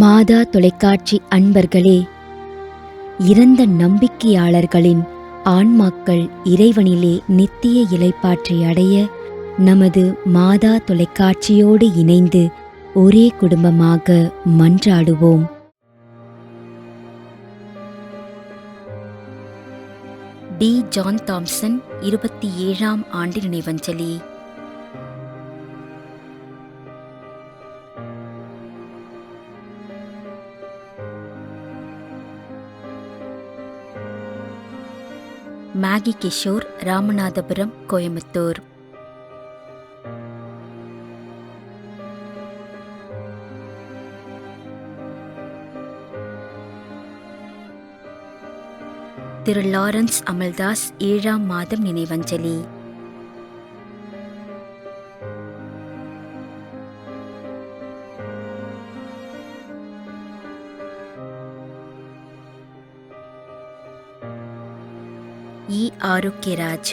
மாதா தொலைக்காட்சி அன்பர்களே, இறந்த நம்பிக்கையாளர்களின் ஆன்மாக்கள் இறைவனிலே நித்திய இளைப்பாற்றி அடைய நமது மாதா தொலைக்காட்சியோடு இணைந்து ஒரே குடும்பமாக மன்றாடுவோம். டி. ஜான் தாம்சன் 27ஆம் ஆண்டு நினைவஞ்சலி. மேகி கிஷோர், ராமநாதபுரம், கோயம்புத்தூர். திரு லாரன்ஸ் அமல்தாஸ் 7ஆம் மாதம் நினைவஞ்சலி. E. Arokiaraj.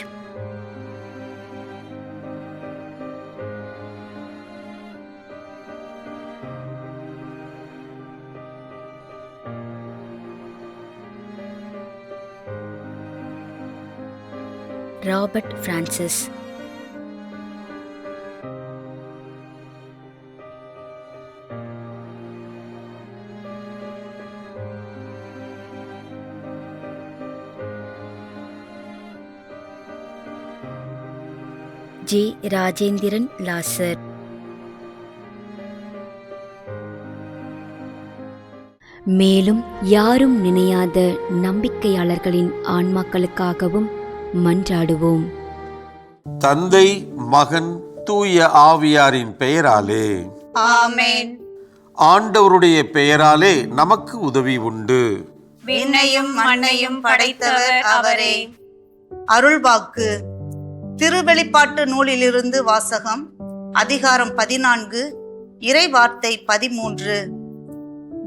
Robert Francis. J. Rajendran Lazar. மேலும் யாரும் நினையாத நம்பிக்கையாளர்களின் ஆன்மாக்களுக்காகவும் மன்றாடுவோம். தந்தை, மகன், தூய ஆவியாரின் பெயராலே ஆமென். ஆண்டவருடைய பெயராலே நமக்கு உதவி உண்டு. விண்ணையும் மண்ணையும் படைத்தவர் அவரே. அருள்வாக்கு. திருவெளிப்பாட்டு நூலிலிருந்து வாசகம். அதிகாரம் 14, இறை வார்த்தை 13.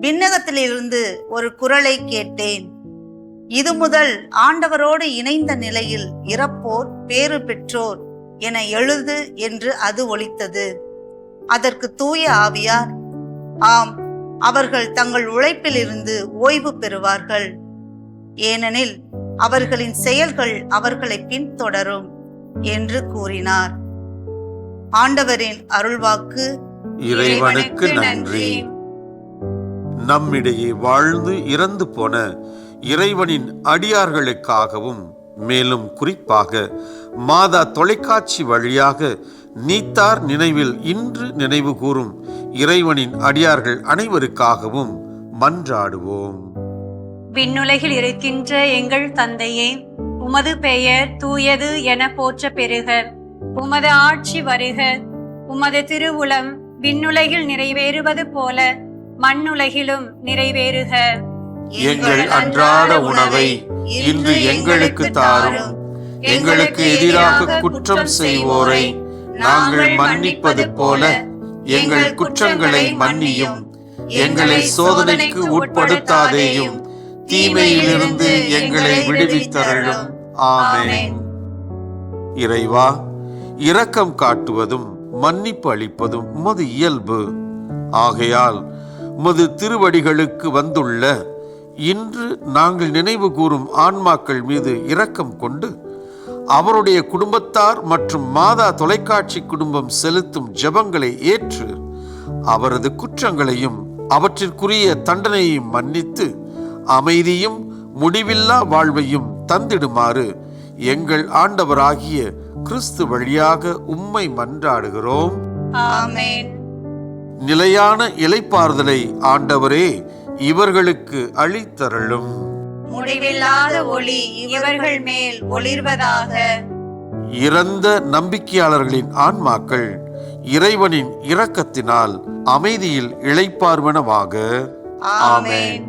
விண்ணகத்திலிருந்து ஒரு குரலை கேட்டேன். இது முதல் ஆண்டவரோடு இணைந்த நிலையில் இறப்போர் பேறு பெற்றோர் என எழுது என்று அது ஒலித்தது. அதற்கு தூய ஆவியார், ஆம், அவர்கள் தங்கள் உழைப்பிலிருந்து ஓய்வு பெறுவார்கள், ஏனெனில் அவர்களின் செயல்கள் அவர்களை பின்தொடரும் என்று கூறினார். ஆண்டவரின் அருள்வாக்கு. இறைவனுக்கு நன்றி. நம்மிடையே வாழ்ந்து இறந்து போன இறைவனின் அடியார்களுக்காகவும், மேலும் குறிப்பாக மாதா தொலைக்காட்சி வழியாக நீத்தார் நினைவில் இன்று நினைவு கூறும் இறைவனின் அடியார்கள் அனைவருக்காகவும் மன்றாடுவோம். விண்ணுலகில் இருக்கின்ற எங்கள் தந்தையே, உமது பெயர் தூயது என போற்ற பெறுக. உமது ஆட்சி வருக. உமது திருவுளம் விண்ணுலகில் நிறைவேறுவது போல மண்ணுலகிலும் நிறைவேறுக. எங்கள் அன்றாட உணவை இன்று எங்களுக்கு தாரும். எங்களுக்கு எதிராக குற்றம் செய்வோரை நாங்கள் மன்னிப்பது போல எங்கள் குற்றங்களை மன்னியும். எங்களை சோதனைக்கு உட்படுத்தாதேயும், தீமையிலிருந்து எங்களை விடுவித்தருளும். ஆமென். இறைவா, இரக்கம் காட்டுவதும் மன்னிப்பு அளிப்பதும் உமது இயல்பு. ஆகையால் உமது திருவடிகளுக்கு வந்துள்ள இன்று நாங்கள் நினைவு கூறும் ஆன்மாக்கள் மீது இரக்கம் கொண்டு அவருடைய குடும்பத்தார் மற்றும் மாதா தொலைக்காட்சி குடும்பம் செலுத்தும் ஜெபங்களை ஏற்று அவரது குற்றங்களையும் அவற்றிற்குரிய தண்டனையையும் மன்னித்து அமைதியும் முடிவில்லா வாழ்வையும் தந்திடுமாறு எங்கள் ஆண்டவராகிய கிறிஸ்து வழியாக உம்மை மன்றாடுகிறோம். ஆமென். நிலையான இளைப்பாறுதலை ஆண்டவரே இவர்களுக்கு அளித்தருளும். முடிவில்லாத ஒளி இவர்கள் மேல் ஒளிர்வதாக. இறந்த நம்பிக்கையாளர்களின் ஆன்மாக்கள் இறைவனின் இரக்கத்தினால் அமைதியில் இளைப்பாறுவனவாக. ஆமென்.